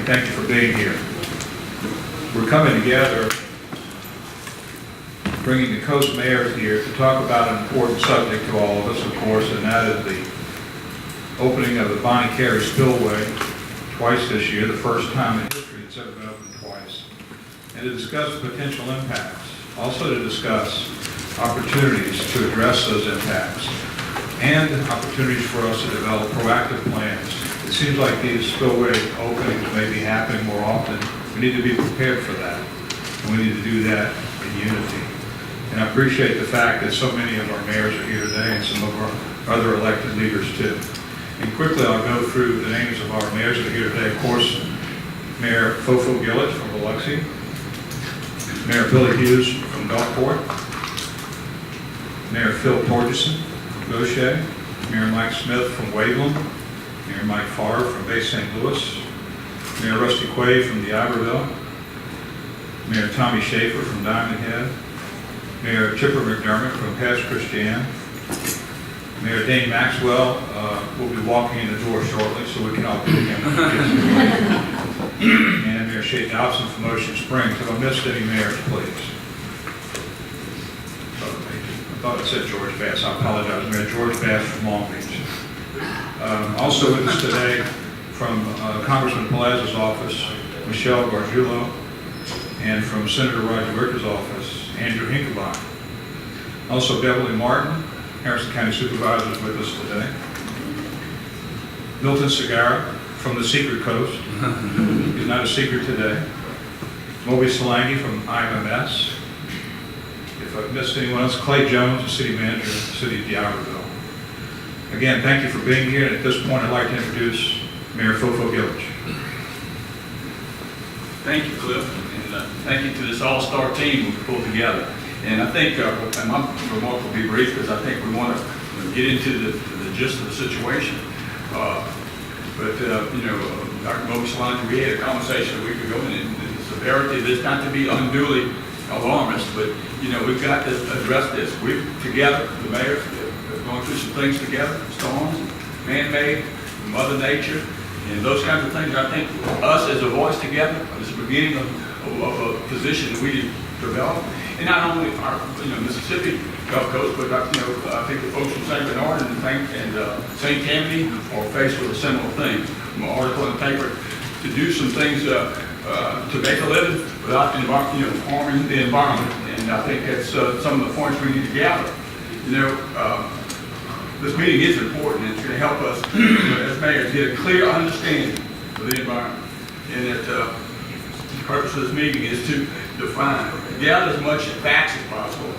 morning. Thank you for being here. We're coming together, bringing the coast mayors here to talk about an important subject to all of us, of course, and that is the opening of the Bonnet Carre Spillway twice this year, the first time in history it's ever been opened twice, and to discuss potential impacts, also to discuss opportunities to address those impacts, and opportunities for us to develop proactive plans. It seems like these spillway openings may be happening more often. We need to be prepared for that, and we need to do that in unity. And I appreciate the fact that so many of our mayors are here today and some of our other elected leaders too. And quickly I'll go through the names of our mayors that are here today. Of course, Mayor Fofo Gillett from Biloxi, Mayor Billy Hughes from Gulfport, Mayor Phil Torgerson from Gaucher, Mayor Mike Smith from Waveland, Mayor Mike Farr from Bay St. Louis, Mayor Rusty Quay from D'Iberville, Mayor Tommy Schaefer from Diamond Head, Mayor Chipper McDermott from Pass Christian, Mayor Dane Maxwell will be walking in the door shortly, so we can all pick him up. And Mayor Shay Dobson from Ocean Springs. Have I missed any mayors, please? I thought it said George Bass. I apologize. Mayor George Bass from Long Beach. Also with us today from Congressman Palazz's office, Michelle Gargiulo, and from Senator Roger Wickers' office, Andrew Hinklebein. Also Beverly Martin, Harrison County Supervisor, is with us today. Milton Segarra from the Secret Coast. He's not a secret today. Moby Solangi from IMMS. If I've missed anyone else, Clay Jones, the City Manager of the City of D'Iberville. Again, thank you for being here, and at this point I'd like to introduce Mayor Fofo Gillett. Thank you, Cliff, and thank you to this all-star team we've pulled together. And I think, and my remarks will be brief because I think we want to get into the gist of the situation. Dr. Moby Solange, we had a conversation a week ago, and the severity of this, not to be unduly alarmist, but we've got to address this. We've together, the mayors, have gone through some things together, storms, man-made, Mother Nature, and those kinds of things. I think us as a voice together is the beginning of a position that we develop. And not only our Mississippi Gulf Coast, but I think the folks from St. Bernard and St. Tammany are faced with a similar thing. An article in the paper to do some things to make a living without harming the environment. And I think that's some of the points we need to gather. This meeting is important, and it's going to help us as mayors get a clear understanding of the environment. And that the purpose of this meeting is to define, gather as much facts as possible,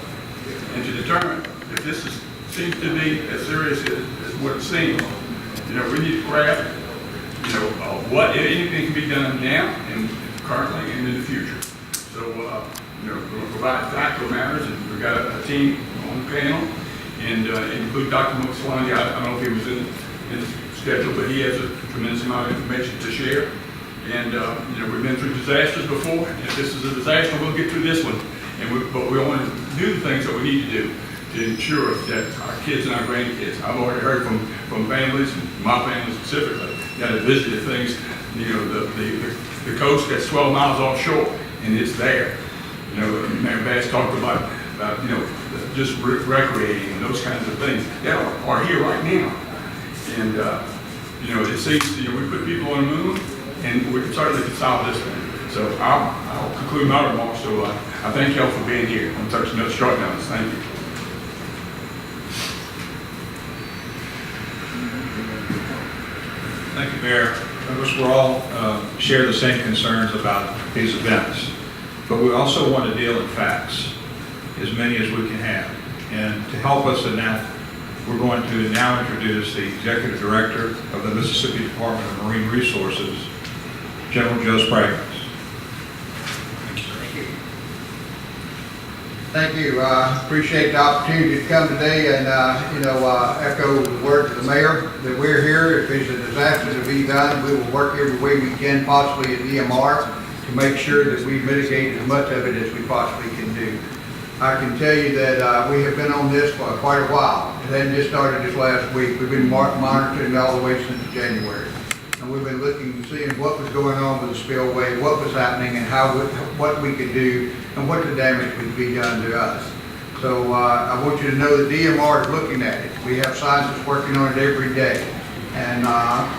and to determine if this seems to be as serious as what it seems. We need to craft, what anything can be done now and currently and in the future. So, we're going to provide factual matters, and we've got a team on the panel. And include Dr. Moby Solange. I don't know if he was in his schedule, but he has a tremendous amount of information to share. And we've been through disasters before. And if this is a disaster, we'll get through this one. But we want to do the things that we need to do to ensure that our kids and our grandkids. I've already heard from families, and my family specifically, that have visited things. The coast that's 12 miles offshore, and it's there. Mayor Bass talked about just recreating and those kinds of things that are here right now. And it seems we put people on the moon, and we certainly can solve this one. So I'll conclude my remarks. So I thank y'all for being here. I'm touching those short notes. Thank you. Thank you, Mayor. I wish we all share the same concerns about these events, but we also want to deal in facts, as many as we can have. And to help us in that, we're going to now introduce the Executive Director of the Mississippi Department of Marine Resources, General Joe Spraggins. Thank you. I appreciate the opportunity to come today and, echo the words of the mayor that we're here. If there's a disaster to be done, we will work every way we can, possibly at EMR, to make sure that we mitigate as much of it as we possibly can do. I can tell you that we have been on this for quite a while. It hadn't just started this last week. We've been monitoring all the way since January. and we've been looking, seeing what was going on with the spillway, what was happening, and what we could do, and what the damage would be done to us. So I want you to know that DMR is looking at it. We have scientists working on it every day. And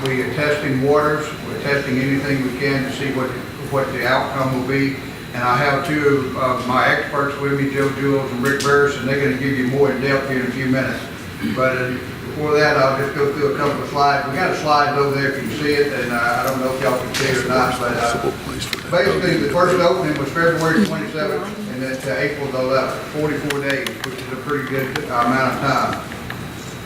we are testing waters, we're testing anything we can to see what the outcome will be. And I have two of my experts with me, Joe Jules and Rick Burris, and they're going to give you more in depth here in a few minutes. But before that, I'll just go through a couple of slides. We got a slide over there if you can see it, and I don't know if y'all can see it or not, but basically the first opening was February 27th, and then to April 11th, 44 days, which is a pretty good amount of time,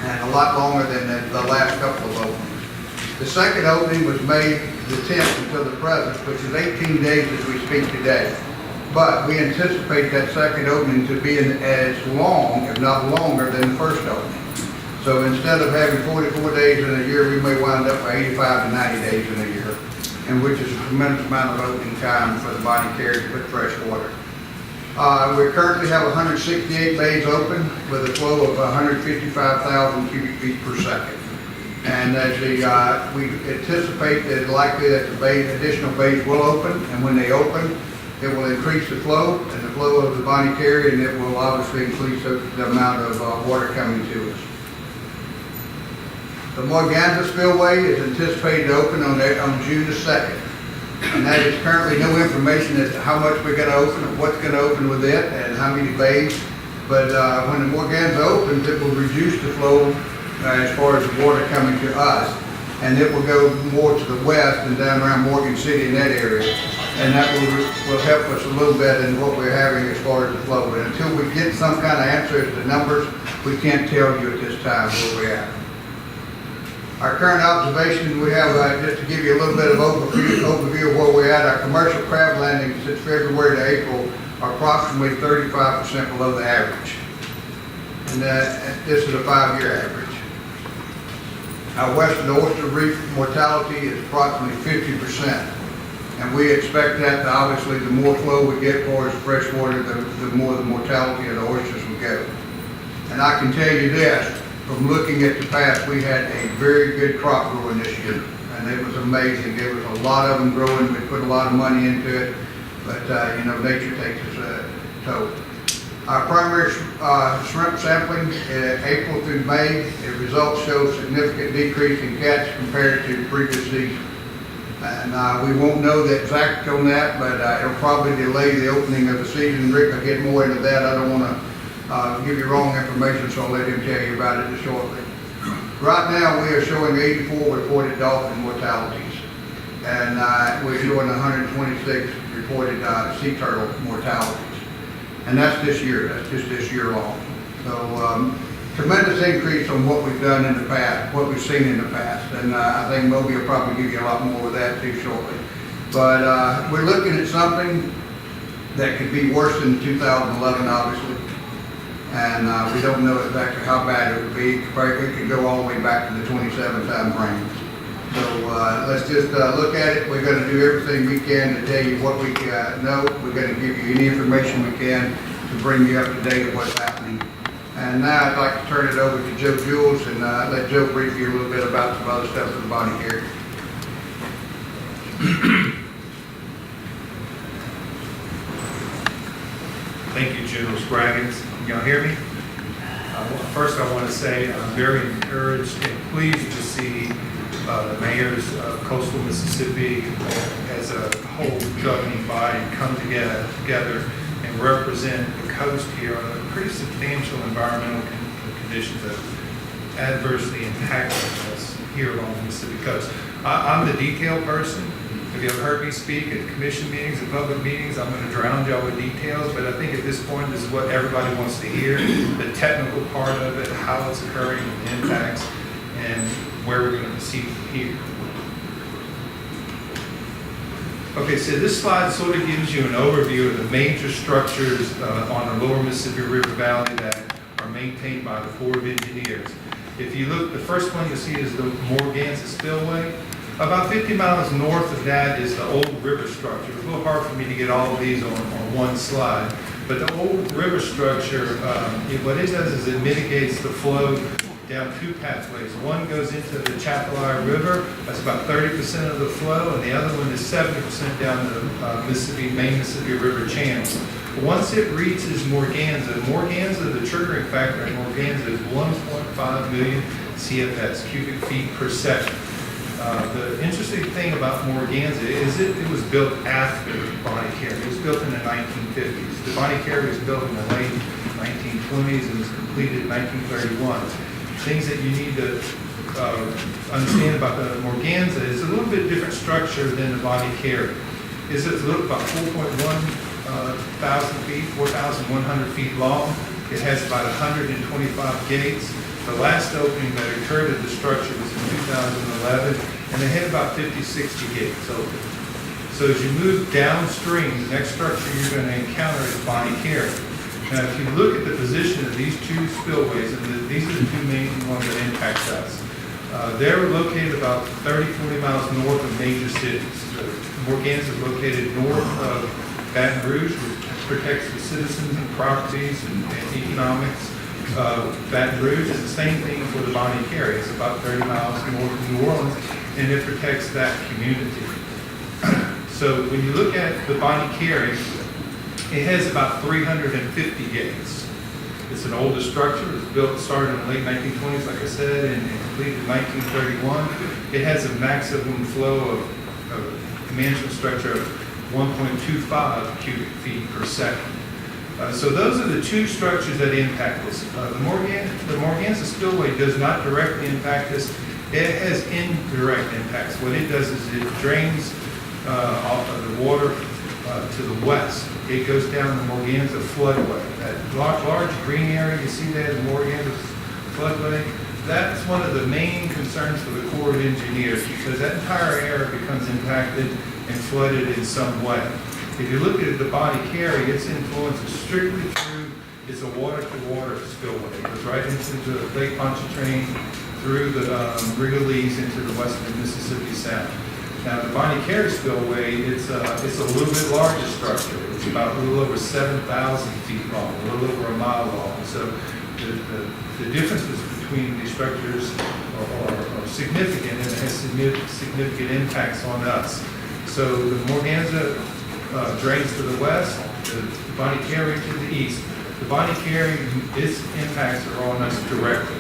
and a lot longer than the last couple of openings. The second opening was May the 10th until the present, which is 18 days as we speak today. But we anticipate that second opening to be as long, if not longer, than the first opening. So instead of having 44 days in a year, we may wind up with 85 to 90 days in a year, and which is a tremendous amount of opening time for the Bonnet Carre to put fresh water. We currently have 168 bays open with a flow of 155,000 cubic feet per second. And as we anticipate that likely that the additional bays will open, and when they open, it will increase the flow and the flow of the Bonnet Carre, and it will obviously increase the amount of water coming to us. The Morganza Spillway is anticipated to open on June the 2nd. And that is currently no information as to how much we're going to open, or what's going to open with it, and how many bays. But when the Morganza opens, it will reduce the flow as far as the water coming to us. And it will go more to the west and down around Morgan City in that area. And that will help us a little bit in what we're having as far as the flow. But until we get some kind of answer as to numbers, we can't tell you at this time where we're at. Our current observation, we have, just to give you a little bit of overview of where we're at, our commercial crab landings since February to April are approximately 35% below the average. And this is a 5-year average. Our western oyster reef mortality is approximately 50%. And we expect that to, obviously, the more flow we get towards fresh water, the more the mortality of the oysters will go. And I can tell you this, from looking at the past, we had a very good crop growing this year, and it was amazing. There was a lot of them growing. We put a lot of money into it, but you know, nature takes its toll. Our primary shrimp sampling, April through May, the results show significant decrease in catch compared to the previous season. And we won't know the exact on that, but it'll probably delay the opening of the season. Rick will get more into that. I don't want to give you wrong information, so I'll let him tell you about it shortly. Right now, we are showing 84 reported dolphin mortalities, and we're showing 126 reported sea turtle mortalities. And that's this year, that's just this year long. So tremendous increase on what we've done in the past, what we've seen in the past. And I think Moby will probably give you a lot more of that too shortly. But we're looking at something that could be worse than 2011, obviously. And we don't know exactly how bad it would be. It could go all the way back to the 27 time frame. So let's just look at it. We're going to do everything we can to tell you what we know. We're going to give you any information we can to bring you up to date of what's happening. And now I'd like to turn it over to Joe Jules and let Joe brief you a little bit about some other stuff with the Bonnet Carre. Thank you, General Spraggins. Y'all hear me? First, I want to say I'm very encouraged and pleased to see the mayors of coastal Mississippi as a whole governing body come together and represent the coast here on a pretty substantial environmental conditions that adversely impacting us here along the Mississippi coast. I'm the detail person. If you have heard me speak at commission meetings and public meetings, I'm going to drown y'all with details, but I think at this point this is what everybody wants to hear, the technical part of it, how it's occurring, the impacts, and where we're going to proceed from here. Okay, so this slide sort of gives you an overview of the major structures on the lower Mississippi River Valley that are maintained by the Corps of Engineers. If you look, the first one you'll see is the Morganza Spillway. About 50 miles north of that is the old river structure. It's a little hard for me to get all of these on one slide. But the old river structure, what it does is it mitigates the flow down two pathways. One goes into the Chapelire River, that's about 30% of the flow, and the other one is 70% down the main Mississippi River channel. Once it reaches Morganza, the triggering factor at Morganza is 1.5 million CFS, cubic feet per second. The interesting thing about Morganza is it was built after Bonnet Carre. It was built in the 1950s. The Bonnet Carre was built in the late 1920s and was completed in 1931. Things that you need to understand about the Morganza is a little bit different structure than the Bonnet Carre. It's about 4.1 thousand feet, 4,100 feet long. It has about 125 gates. The last opening that occurred at the structure was in 2011, and they had about 50, 60 gates open. So as you move downstream, the next structure you're going to encounter is Bonnet Carre. Now, if you look at the position of these two spillways, and these are the two main ones that impact us, they're located about 30, 40 miles north of major cities. Morganza is located north of Baton Rouge, which protects the citizens and properties and economics. Baton Rouge is the same thing for the Bonnet Carre. It's about 30 miles north of New Orleans, and it protects that community. So when you look at the Bonnet Carre, it has about 350 gates. It's an older structure. It was started in the late 1920s, like I said, and completed in 1931. It has a maximum flow of management structure of 1.25 cubic feet per second. So those are the two structures that impact us. The Morganza Spillway does not directly impact us. It has indirect impacts. What it does is it drains off of the water to the west. It goes down the Morganza floodway. That large green area you see there, the Morganza floodway, that's one of the main concerns for the Corps of Engineers, because that entire area becomes impacted and flooded in some way. If you look at the Bonnet Carre, its influence is strictly through, it's a water-to-water spillway. It goes right into the Lake Pontchartrain, through the Rigolets into the western Mississippi Sound. Now, the Bonnet Carre spillway, it's a little bit larger structure. It's about a little over 7,000 feet long, a little over a mile long. So the differences between these structures are significant, and it has significant impacts on us. So the Morganza drains to the west, the Bonnet Carre to the east. The Bonnet Carre, its impacts are on us directly.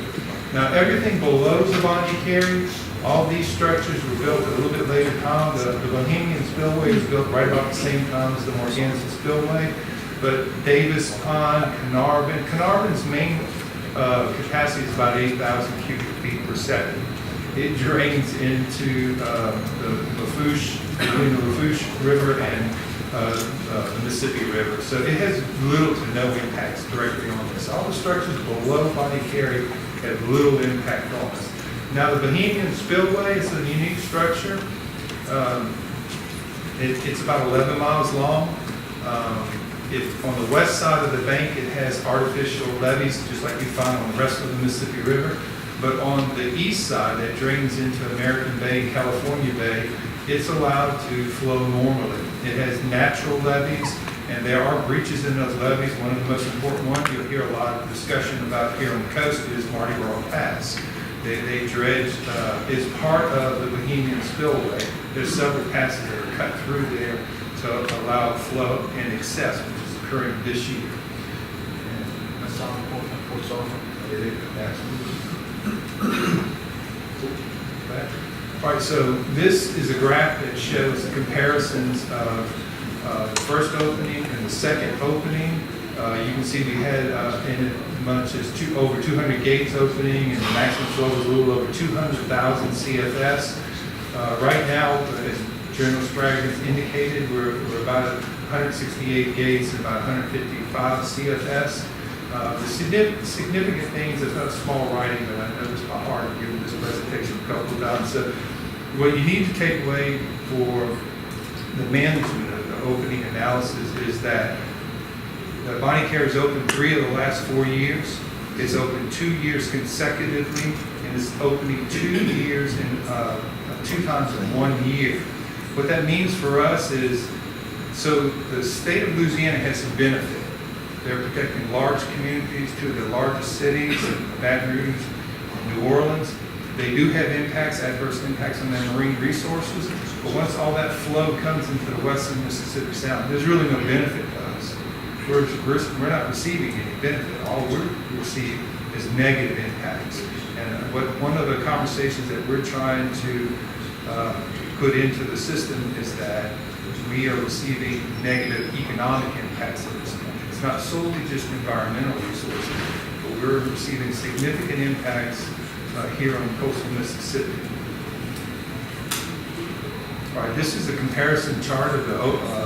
Now, everything below the Bonnet Carre, all these structures were built at a little bit later time. The Bohemian Spillway was built right about the same time as the Morganza Spillway. But Davis Pond, Carnarvon's main capacity is about 8,000 cubic feet per second. It drains into the Lafourche, between the Lafourche River and the Mississippi River. So it has little to no impacts directly on this. All the structures below Bonnet Carre have little impact on us. Now, the Bohemian Spillway is a unique structure. It's about 11 miles long. On the west side of the bank, it has artificial levees, just like you find on the rest of the Mississippi River. But on the east side, that drains into American Bay, California Bay, it's allowed to flow normally. It has natural levees, and there are breaches in those levees. One of the most important ones you'll hear a lot of discussion about here on the coast is Mardi Gras Pass. They dredged, is part of the Bohemian Spillway. There's several passes that are cut through there to allow flow and excess, which is occurring this year. And that's all important. It is, absolutely. All right, so this is a graph that shows the comparisons of the first opening and the second opening. You can see we had in as much as over 200 gates opening, and the maximum flow was a little over 200,000 CFS. Right now, as General Sprague has indicated, we're about 168 gates and about 155 CFS. The significant things, there's no small writing, but I know it's my heart giving this presentation a couple of times. So what you need to take away for the management of the opening analysis is that the Bonnet Carre is open 3 of the last 4 years. It's open 2 years consecutively, and it's opening 2 years in 2 times in 1 year. What that means for us is, so the state of Louisiana has some benefit. They're protecting large communities, 2 of the largest cities, Baton Rouge New Orleans. They do have impacts, adverse impacts on their marine resources, but once all that flow comes into the western Mississippi Sound, there's really no benefit to us. We're not receiving any benefit. All we're receiving is negative impacts. And one of the conversations that we're trying to put into the system is that we are receiving negative economic impacts at this point. It's not solely just environmental resources, but we're receiving significant impacts here on coastal Mississippi. All right, this is a comparison chart of the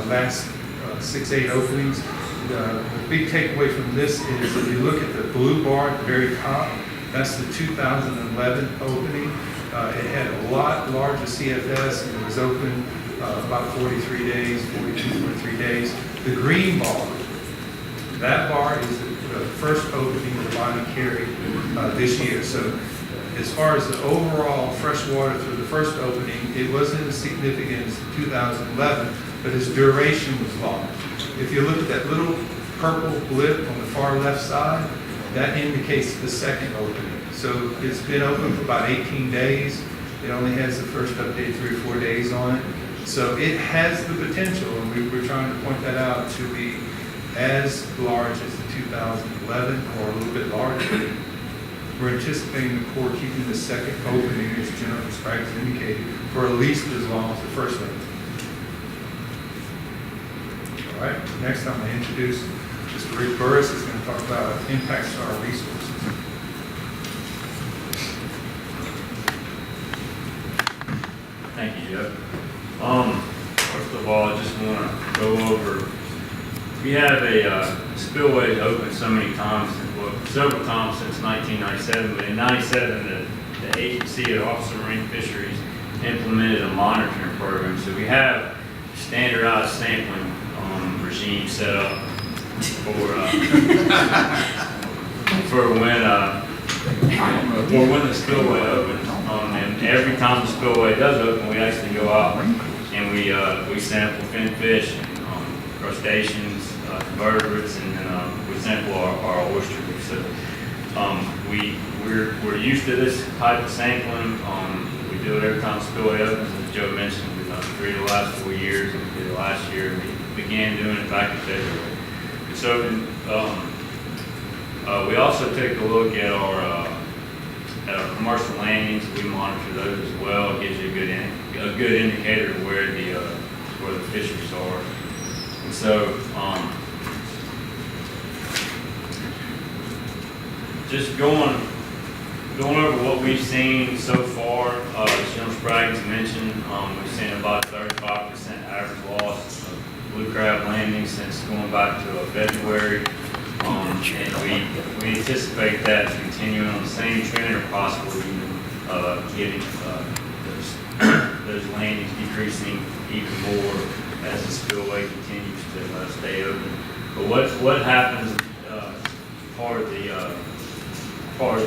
last 6-8 openings. The big takeaway from this is if you look at the blue bar at the very top, that's the 2011 opening. It had a lot larger CFS and it was open about 43 days, 42, 43 days. The green bar, that bar is the first opening of the Bonnet Carre this year. So as far as the overall freshwater through the first opening, it wasn't as significant as 2011, but its duration was long. If you look at that little purple blip on the far left side, that indicates the second opening. So it's been open for about 18 days. It only has the first update 3 or 4 days on it. So it has the potential, and we're trying to point that out, to be as large as the 2011 or a little bit larger. We're anticipating the Corps keeping the second opening, as General Sprague indicated, for at least as long as the first opening. All right, next I'm going to introduce Mr. Rick Burris, who's going to talk about impacts to our resources. Thank you, Jeff. First of all, I just want to go over, we have a spillway open so many times, well, several times since 1997, but in 97, the agency of Office of Marine Fisheries implemented a monitoring program. So we have standardized sampling regime set up for when the spillway opens. And every time the spillway does open, we actually go out and we sample finfish, crustaceans, invertebrates, and then we sample our oysters. So we're used to this type of sampling. We do it every time the spillway opens. As Joe mentioned, we've done 3 the last 4 years, and we did it last year. We began doing it back in February. So we also take a look at our commercial landings. We monitor those as well. It gives you a good indicator of where the fisheries are. And so just going over what we've seen so far, as General Sprague mentioned, we've seen about 35% average loss of blue crab landings since going back to February. And we anticipate that continuing on the same trend, or possibly even getting those landings decreasing even more as the spillway continues to stay open. But what happens part of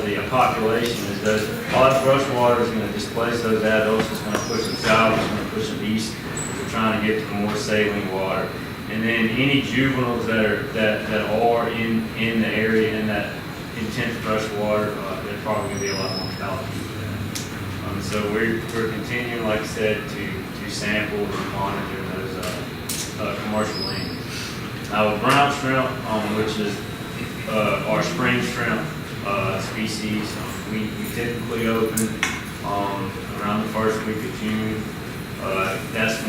the population is that a lot of fresh water is going to displace those adults. It's going to push them south. It's going to push them east. We're trying to get to more saline water. And then any juveniles that are in the area in that intense fresh water, there's probably going to be a lot more mortality for that. So we're continuing, like I said, to sample and monitor those commercial landings. Now with brown shrimp, which is our spring shrimp species, we typically open around the first week of June. That's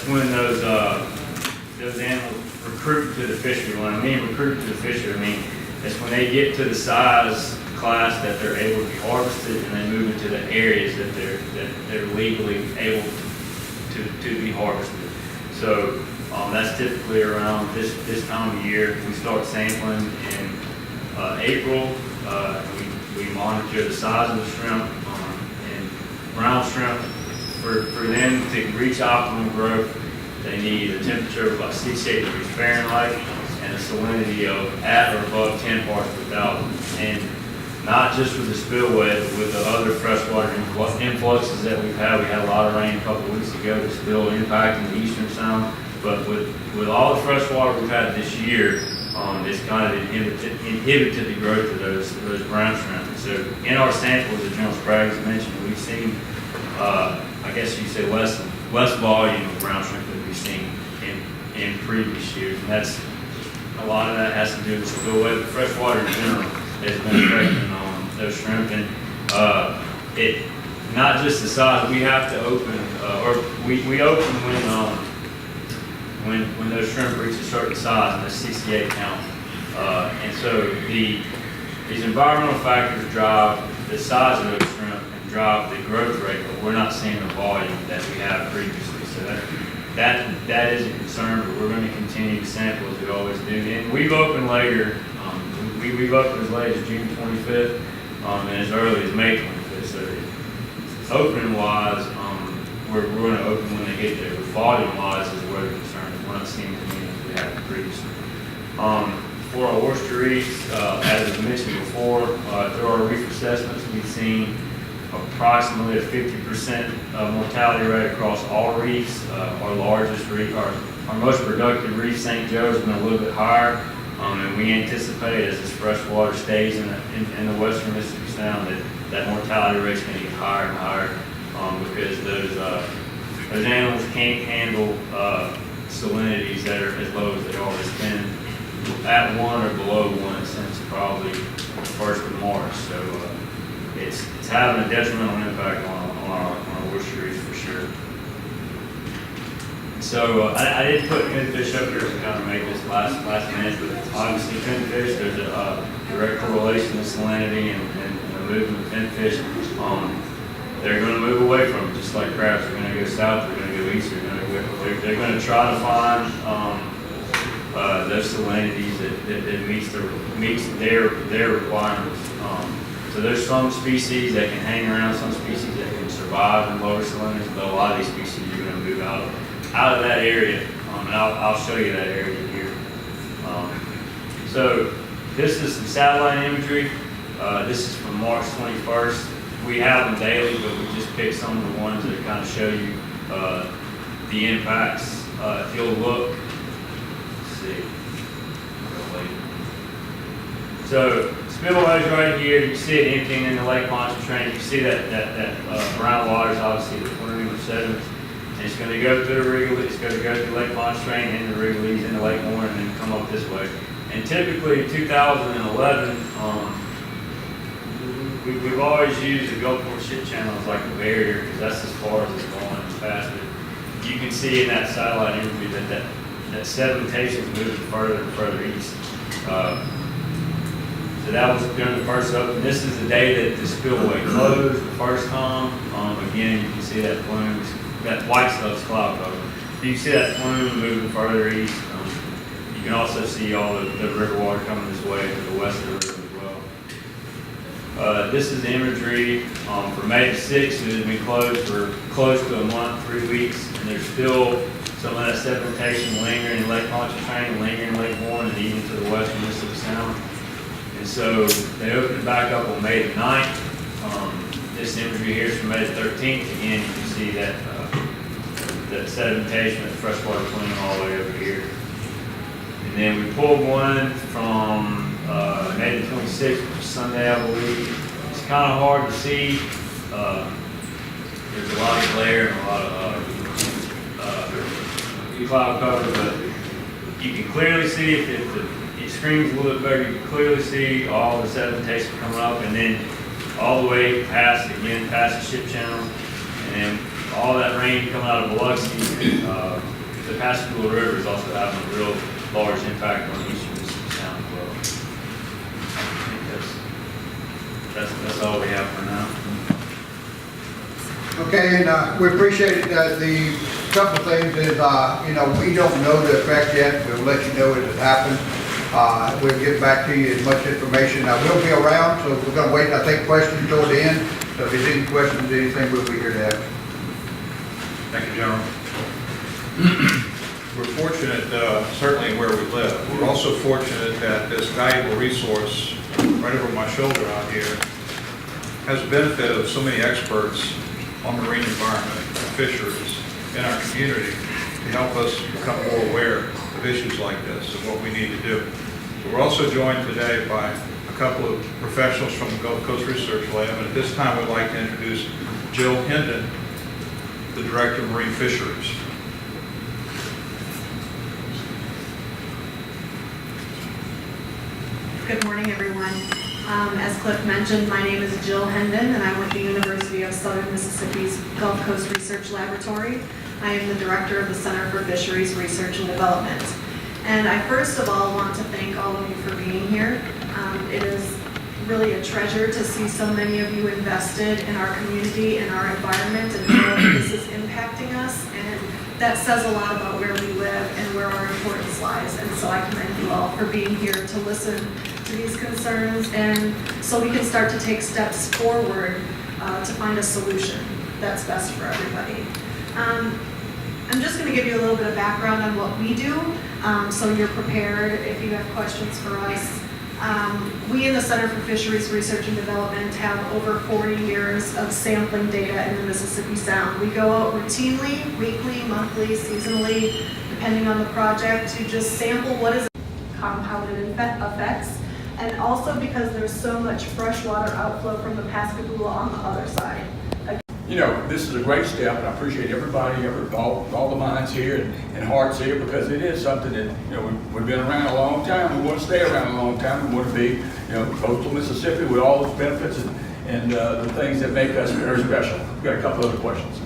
when those animals recruit to the fishery. When I mean recruit to the fishery, I mean it's when they get to the size class that they're able to be harvested, and they move into the areas that they're legally able to be harvested. So that's typically around this time of year. We start sampling in April. We monitor the size of the shrimp, and brown shrimp, for them to reach optimum growth, they need a temperature of about 68 degrees Fahrenheit and a salinity of at or above 10 parts per thousand. And not just with the spillway, but with the other freshwater influxes that we've had. We had a lot of rain a couple of weeks ago that's still impacting the eastern sound. But with all the fresh water we've had this year, it's kind of inhibited the growth of those brown shrimp. And so in our samples, as General Spraggins mentioned, we've seen, I guess you say less volume of brown shrimp than we've seen in previous years. And that's, a lot of that has to do with spillway, but freshwater in general has been affecting those shrimp. And it, not just the size, we have to open, or we open when those shrimp reach a certain size, and the CCA count. And so these environmental factors drive the size of those shrimp and drive the growth rate, but we're not seeing the volume that we have previously. So that is a concern, but we're going to continue to sample as we always do. And we've opened later, we've opened as late as June 25th, and as early as May 25th. So opening wise, we're going to open when they get there. But volume wise is where the concern is. We're not seeing as many as we have previously. For our oyster reefs, as was mentioned before, through our reef assessments, we've seen approximately a 50% mortality rate across all reefs. Our largest reef, our most productive reef, St. Joe's, has been a little bit higher, and we anticipate as this fresh water stays in the western Mississippi Sound that mortality rate is going to get higher and higher because those animals can't handle salinities that are as low as they are. It's been at 1 or below 1 since probably the 1st of March. So it's having a detrimental impact on our oyster reefs for sure. So I didn't put pinfish up here to kind of make this last minute, but obviously pinfish, there's a direct correlation to salinity and the movement of pinfish. They're going to move away from it, just like crabs. They're going to go south, they're going to go east, they're going to try to find those salinities that meets their requirements. So there's some species that can hang around, some species that can survive in lower salinities, but a lot of these species are going to move out of that area. And I'll show you that area here. So this is some satellite imagery. This is from March 21st. We have them daily, but we just picked some of the ones that kind of show you the impacts. If you'll look, let's see. So spillway's right here. You see it emptying in the lake Pontchartrain. You see that brown water is obviously the plume of sediments. And it's going to go through the Wrigley. It's going to go through Lake Pontchartrain into the Wrigley's into Lake Warren and then come up this way. And typically in 2011, we've always used the Gulfport ship channel as like a barrier because that's as far as it's going as fast. But you can see in that satellite imagery that sedimentation is moving further and further east. So that was during the first open. This is the day that the spillway closed the first time. Again, you can see that plume, that white stuff's cloud cover. You can see that plume moving further east. You can also see all the river water coming this way to the west of the river as well. This is the imagery for May the 6th. It has been closed for close to a month, 3 weeks, and there's still some of that sedimentation lingering in Lake Pontchartrain, lingering in Lake Warren, and even to the western Mississippi Sound. And so they opened it back up on May the 9th. This imagery here is from May the 13th. Again, you can see that sedimentation of the freshwater plume all the way over here. And then we pulled one from May the 26th, which is Sunday, I believe. It's kind of hard to see. There's a lot of glare and a lot of cloud cover, but you can clearly see if it screens a little bit better. You can clearly see all the sedimentation coming up, and then all the way past the ship channel, and then all that rain coming out of Biloxi. The Pascagoula River is also having a real large impact on eastern Mississippi Sound as well. I think that's all we have for now. Okay, and we appreciate the couple of things is, we don't know the effect yet. We'll let you know as it happens. We'll get back to you as much information. I will be around, so we're going to wait, I think, questions toward the end. So if there's any questions, anything, we'll be here to answer. Thank you, General. We're fortunate, certainly where we live. We're also fortunate that this valuable resource right over my shoulder out here has the benefit of so many experts on marine environment and fisheries in our community to help us become more aware of issues like this and what we need to do. We're also joined today by a couple of professionals from the Gulf Coast Research Lab, and at this time, we'd like to introduce Jill Hendon, the Director of Marine Fisheries. Good morning, everyone. As Cliff mentioned, my name is Jill Hendon, and I work at the University of Southern Mississippi's Gulf Coast Research Laboratory. I am the Director of the Center for Fisheries Research and Development. And I first of all want to thank all of you for being here. It is really a treasure to see so many of you invested in our community and our environment and how this is impacting us. And that says a lot about where we live and where our importance lies. And so I commend you all for being here to listen to these concerns, and so we can start to take steps forward to find a solution that's best for everybody. I'm just going to give you a little bit of background on what we do, so you're prepared if you have questions for us. We in the Center for Fisheries Research and Development have over 40 years of sampling data in the Mississippi Sound. We go out routinely, weekly, monthly, seasonally, depending on the project, to just sample what is compounded effects, and also because there's so much freshwater outflow from the Pascagoula on the other side. You know, this is a great step, and I appreciate everybody, all the minds here and hearts here, because it is something that, you know, we've been around a long time. We want to stay around a long time. We want to be, you know, coastal Mississippi with all its benefits and the things that make us very special. We've got a couple other questions.